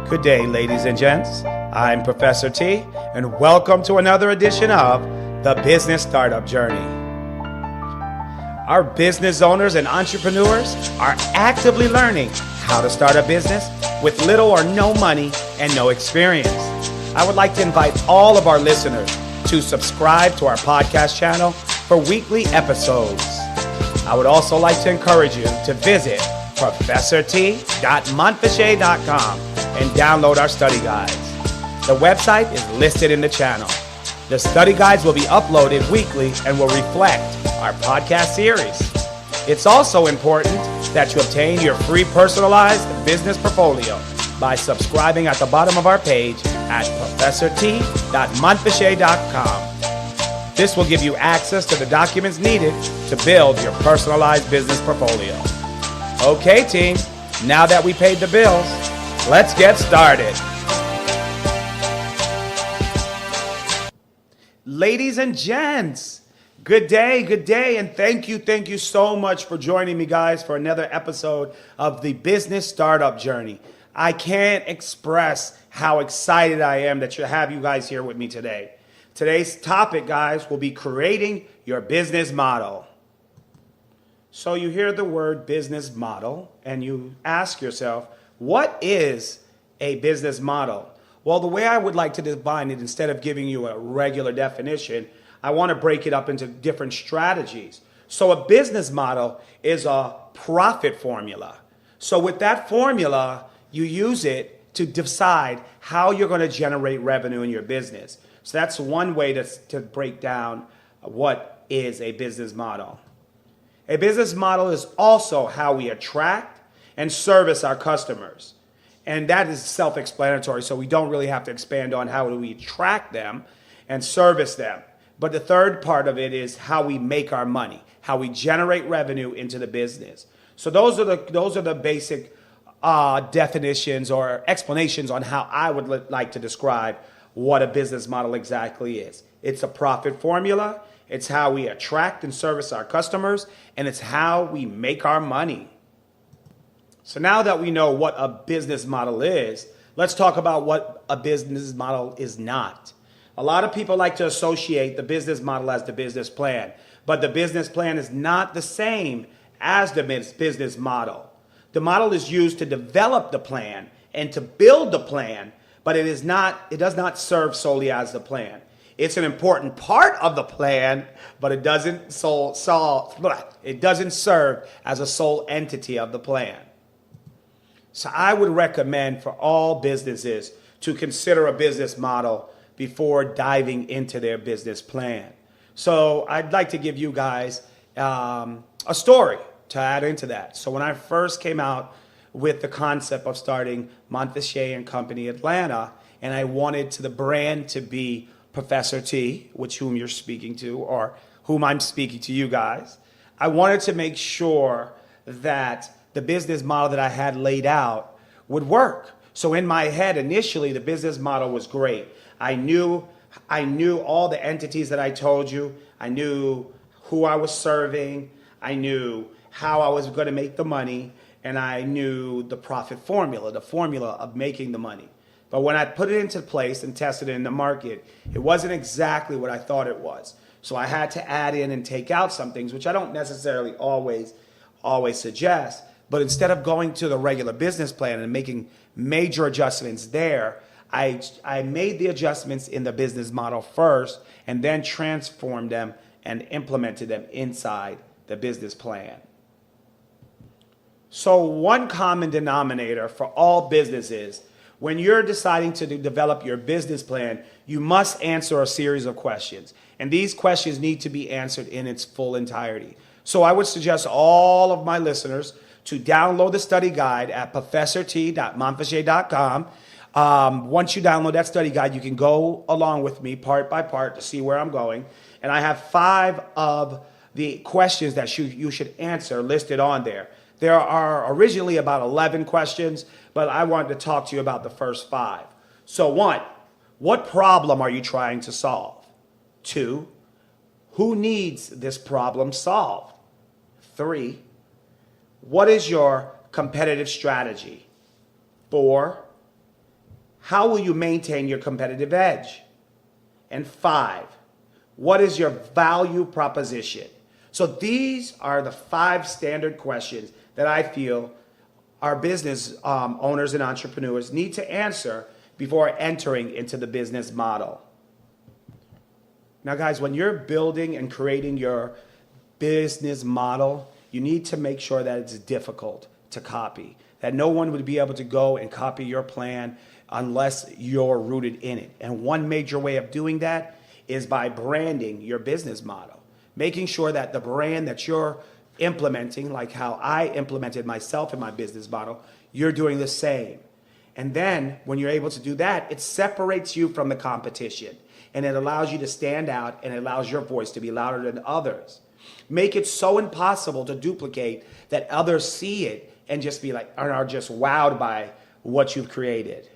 Good day, ladies and gents. I'm Professor T, and welcome to another edition of The Business Startup Journey. Our business owners and entrepreneurs are actively learning how to start a business with little or no money and no experience. I would like to invite all of our listeners to subscribe to our podcast channel for weekly episodes. I would also like to encourage you to visit professorT.montfichet.com and download our study guides. The website is listed in the channel. The study guides will be uploaded weekly and will reflect our podcast series. It's also important that you obtain your free personalized business portfolio by subscribing at the bottom of our page at professorT.montfichet.com. This will give you access to the documents needed to build your personalized business portfolio. Okay, team, now that we paid the bills, let's get started. Ladies and gents, good day, and thank you so much for joining me, guys, for another episode of the Business Startup Journey. I can't express how excited I am that have you guys here with me today. Today's topic, guys, will be creating your business model. So you hear the word business model and you ask yourself, what is a business model? Well, the way I would like to define it, instead of giving you a regular definition, I want to break it up into different strategies. So a business model is a profit formula. So with that formula, you use it to decide how you're going to generate revenue in your business. So that's one way to break down what is a business model. A business model is also how we attract and service our customers. And that is self-explanatory, so we don't really have to expand on how do we attract them and service them. But the third part of it is how we make our money, how we generate revenue into the business. So those are the basic definitions or explanations on how I would like to describe what a business model exactly is. It's a profit formula. It's how we attract and service our customers, and it's how we make our money. So now that we know what a business model is, let's talk about what a business model is not. A lot of people like to associate the business model as the business plan, but the business plan is not the same as the business model. The model is used to develop the plan and to build the plan, but it does not serve solely as the plan. It's an important part of the plan, but it doesn't serve as a sole entity of the plan. So I would recommend for all businesses to consider a business model before diving into their business plan. So I'd like to give you guys a story to add into that. So when I first came out with the concept of starting Montfichet and Company Atlanta, and I wanted the brand to be Professor T, whom you're speaking to, or whom I'm speaking to you guys, I wanted to make sure that the business model that I had laid out would work. So in my head, initially, the business model was great. I knew all the entities that I told you. I knew who I was serving. I knew how I was going to make the money. And I knew the profit formula, the formula of making the money. But when I put it into place and tested it in the market, it wasn't exactly what I thought it was. So I had to add in and take out some things, which I don't necessarily always suggest. But instead of going to the regular business plan and making major adjustments there, I made the adjustments in the business model first and then transformed them and implemented them inside the business plan. So one common denominator for all businesses, when you're deciding to develop your business plan, you must answer a series of questions. And these questions need to be answered in its full entirety. So I would suggest all of my listeners to download the study guide at professorT.montfichet.com. Once you download that study guide, you can go along with me part by part to see where I'm going. And I have 5 of the questions that you should answer listed on there. There are originally about 11 questions, but I wanted to talk to you about the first 5. So 1, what problem are you trying to solve? 2, who needs this problem solved? 3, what is your competitive strategy? 4, How will you maintain your competitive edge? And 5, what is your value proposition? So these are the 5 standard questions that I feel our business owners and entrepreneurs need to answer before entering into the business model. Now, guys, when you're building and creating your business model, you need to make sure that it's difficult to copy, that no one would be able to go and copy your plan unless you're rooted in it. And one major way of doing that is by branding your business model, making sure that the brand that you're implementing, like how I implemented myself in my business model, you're doing the same. And then when you're able to do that, it separates you from the competition and it allows you to stand out and it allows your voice to be louder than others. Make it so impossible to duplicate that others see it and just be like, are just wowed by what you've created.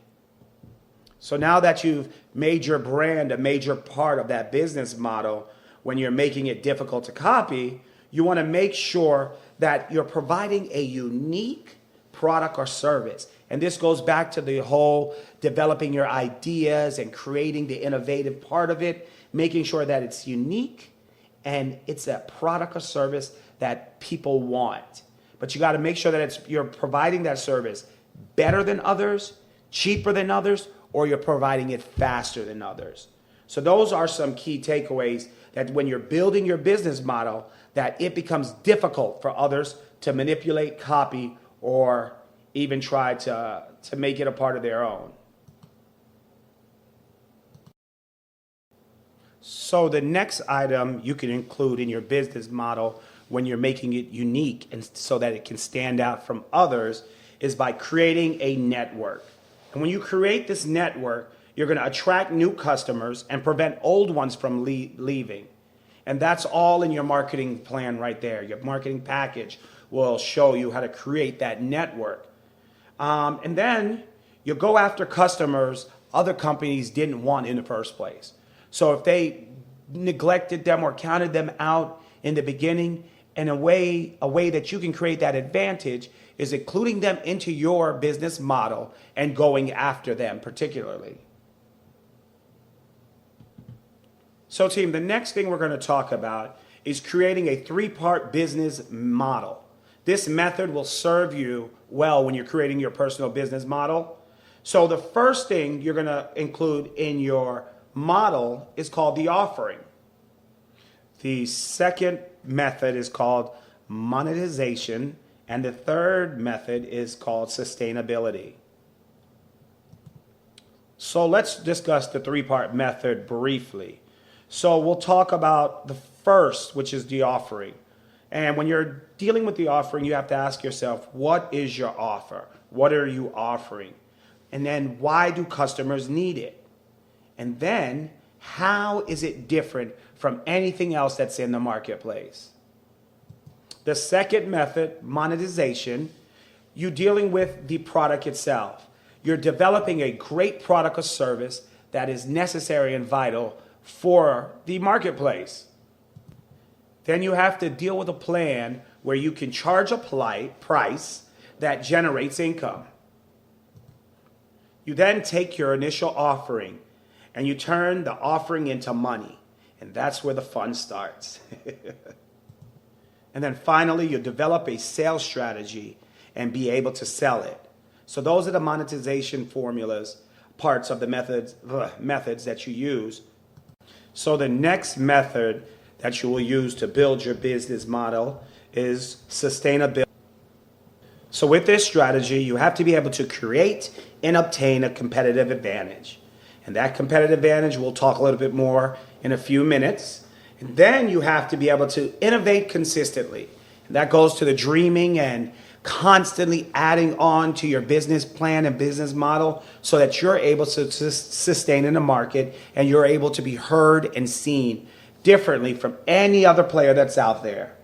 So now that you've made your brand a major part of that business model, when you're making it difficult to copy, you want to make sure that you're providing a unique product or service. And this goes back to the whole developing your ideas and creating the innovative part of it, making sure that it's unique and it's a product or service that people want. But you got to make sure that you're providing that service better than others, cheaper than others, or you're providing it faster than others. So those are some key takeaways that when you're building your business model, that it becomes difficult for others to manipulate, copy, or even try to make it a part of their own. So the next item you can include in your business model when you're making it unique and so that it can stand out from others is by creating a network. And when you create this network, you're going to attract new customers and prevent old ones from leaving. And that's all in your marketing plan right there. Your marketing package will show you how to create that network. And then you go after customers other companies didn't want in the first place. So if they neglected them or counted them out in the beginning, in a way that you can create that advantage is including them into your business model and going after them particularly. So team, the next thing we're going to talk about is creating a 3-part business model. This method will serve you well when you're creating your personal business model. So the first thing you're going to include in your model is called the offering. The second method is called monetization, and the third method is called sustainability. So let's discuss the 3-part method briefly. So we'll talk about the first, which is the offering. And when you're dealing with the offering, you have to ask yourself, what is your offer? What are you offering? And then why do customers need it? And then how is it different from anything else that's in the marketplace? The second method, monetization, you're dealing with the product itself. You're developing a great product or service that is necessary and vital for the marketplace. Then you have to deal with a plan where you can charge a price that generates income. You then take your initial offering and you turn the offering into money. And that's where the fun starts. And then finally, you develop a sales strategy and be able to sell it. So those are the monetization formulas, parts of the methods that you use. So the next method that you will use to build your business model is sustainability. So with this strategy, you have to be able to create and obtain a competitive advantage. And that competitive advantage, we'll talk a little bit more in a few minutes. And then you have to be able to innovate consistently. And that goes to the dreaming and constantly adding on to your business plan and business model so that you're able to sustain in the market and you're able to be heard and seen differently from any other player that's out there.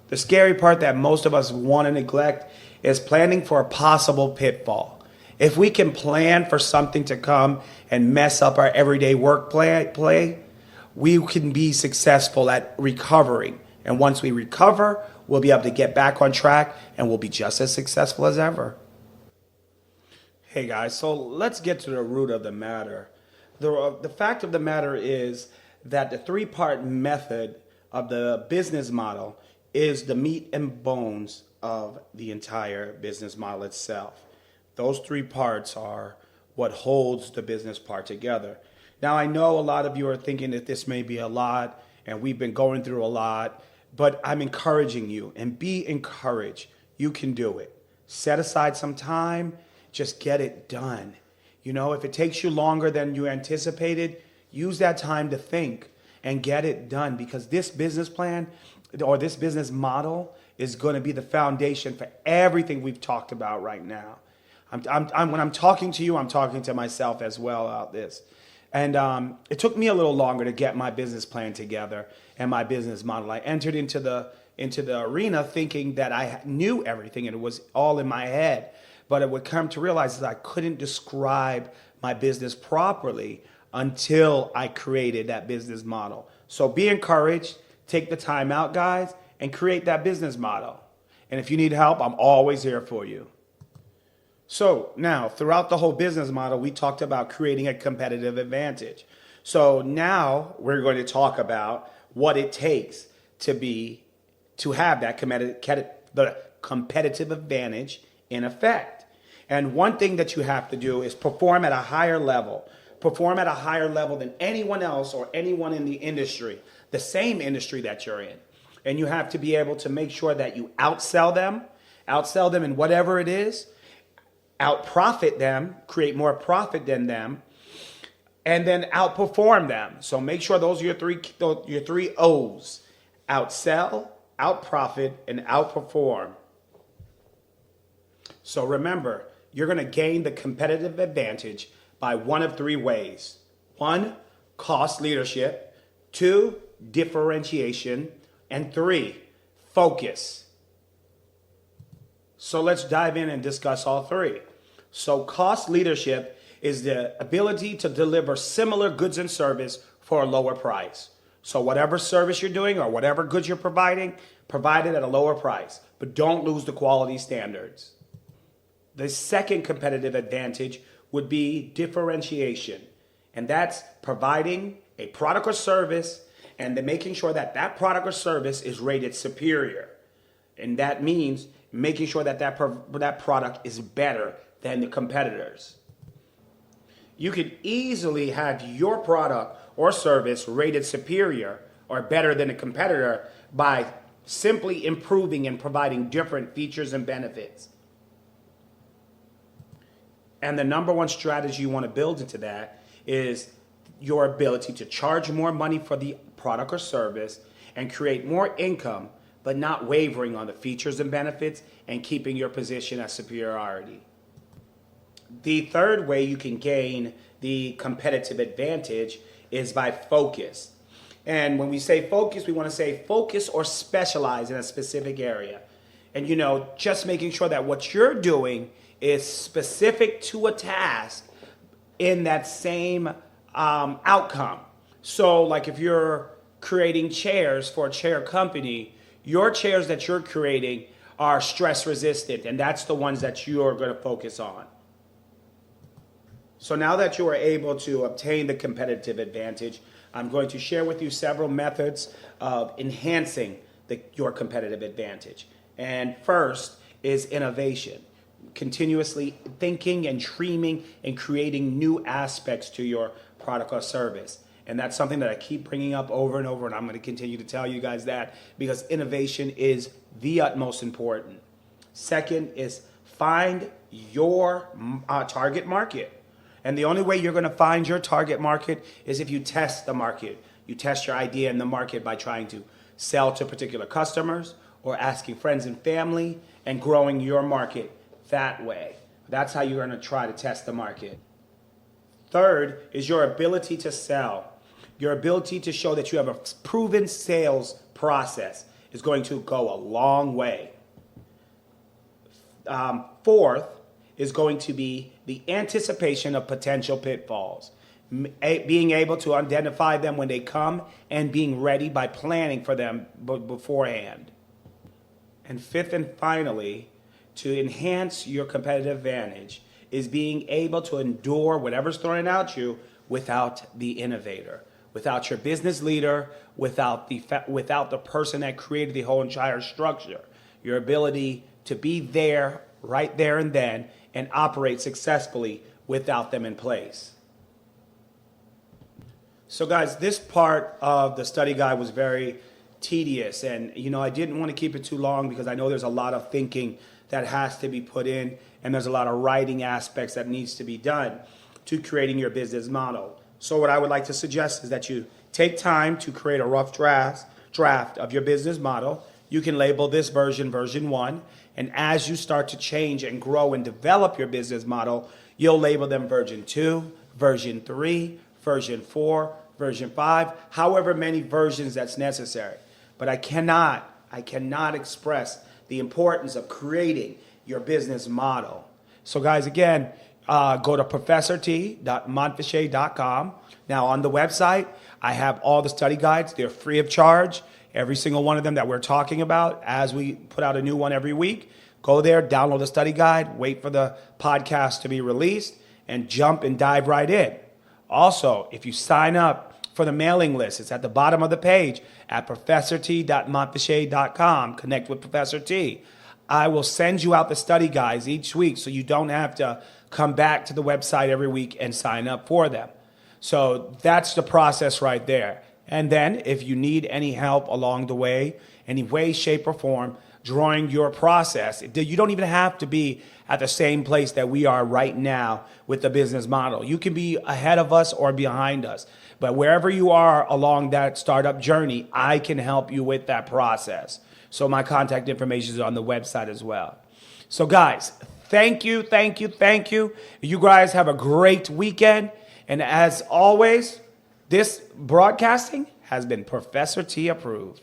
The scary part that most of us want to neglect is planning for a possible pitfall. If we can plan for something to come and mess up our everyday work play, we can be successful at recovering. And once we recover, we'll be able to get back on track and we'll be just as successful as ever. Hey guys, so let's get to the root of the matter. The fact of the matter is that the three-part method of the business model is the meat and bones of the entire business model itself. Those three parts are what holds the business part together. Now, I know a lot of you are thinking that this may be a lot and we've been going through a lot, but I'm encouraging you and be encouraged. You can do it. Set aside some time, just get it done. You know, if it takes you longer than you anticipated, use that time to think and get it done, because this business plan or this business model is going to be the foundation for everything we've talked about right now. When I'm talking to you, I'm talking to myself as well about this. And it took me a little longer to get my business plan together and my business model. I entered into the arena thinking that I knew everything and it was all in my head. But I would come to realize that I couldn't describe my business properly until I created that business model. So be encouraged, take the time out, guys, and create that business model. And if you need help, I'm always here for you. So now, throughout the whole business model, we talked about creating a competitive advantage. So now we're going to talk about what it takes to have that competitive advantage in effect. And one thing that you have to do is perform at a higher level. Perform at a higher level than anyone else or anyone in the industry, the same industry that you're in. And you have to be able to make sure that you outsell them in whatever it is, out-profit them, create more profit than them, and then outperform them. So make sure those are your three O's: outsell, out-profit, and outperform. So remember, you're going to gain the competitive advantage by one of three ways. 1, cost leadership. 2, differentiation. And 3, focus. So let's dive in and discuss all three. So cost leadership is the ability to deliver similar goods and service for a lower price. So whatever service you're doing or whatever goods you're providing, provide it at a lower price, but don't lose the quality standards. The second competitive advantage would be differentiation, and that's providing a product or service and then making sure that that product or service is rated superior. And that means making sure that that product is better than the competitors. You could easily have your product or service rated superior or better than a competitor by simply improving and providing different features and benefits. And the number one strategy you want to build into that is your ability to charge more money for the product or service and create more income, but not wavering on the features and benefits and keeping your position as superiority. The third way you can gain the competitive advantage is by focus. And when we say focus, we want to say focus or specialize in a specific area. And just making sure that what you're doing is specific to a task in that same outcome. So like if you're creating chairs for a chair company, your chairs that you're creating are stress resistant, and that's the ones that you're going to focus on. So now that you are able to obtain the competitive advantage, I'm going to share with you several methods of enhancing your competitive advantage. And first is innovation. Continuously thinking and dreaming and creating new aspects to your product or service. And that's something that I keep bringing up over and over, and I'm going to continue to tell you guys that because innovation is the utmost important. Second is find your target market. And the only way you're going to find your target market is if you test the market. You test your idea in the market by trying to sell to particular customers or asking friends and family and growing your market that way. That's how you're going to try to test the market. Third is your ability to sell. Your ability to show that you have a proven sales process is going to go a long way. Fourth is going to be the anticipation of potential pitfalls. Being able to identify them when they come and being ready by planning for them beforehand. And fifth and finally, to enhance your competitive advantage is being able to endure whatever's thrown at you without the innovator, without your business leader, without the person that created the whole entire structure. Your ability to be there, right there and then, and operate successfully without them in place. So guys, this part of the study guide was very tedious, and I didn't want to keep it too long because I know there's a lot of thinking that has to be put in, and there's a lot of writing aspects that needs to be done to creating your business model. So what I would like to suggest is that you take time to create a rough draft of your business model. You can label this version 1, and as you start to change and grow and develop your business model, you'll label them version 2, version 3, version 4, version 5, however many versions that's necessary. But I cannot express the importance of creating your business model. So guys, again, go to professorT.montfichet.com. Now on the website, I have all the study guides. They're free of charge. Every single one of them that we're talking about, as we put out a new one every week. Go there, download the study guide, wait for the podcast to be released, and jump and dive right in. Also, if you sign up for the mailing list, it's at the bottom of the page at professorT.montfichet.com. Connect with Professor T. I will send you out the study guides each week so you don't have to come back to the website every week and sign up for them. So that's the process right there. And then if you need any help along the way, any way, shape, or form, drawing your process, you don't even have to be at the same place that we are right now with the business model. You can be ahead of us or behind us. But wherever you are along that startup journey, I can help you with that process. So my contact information is on the website as well. So guys, thank you. You guys have a great weekend. And as always, this broadcasting has been Professor T approved.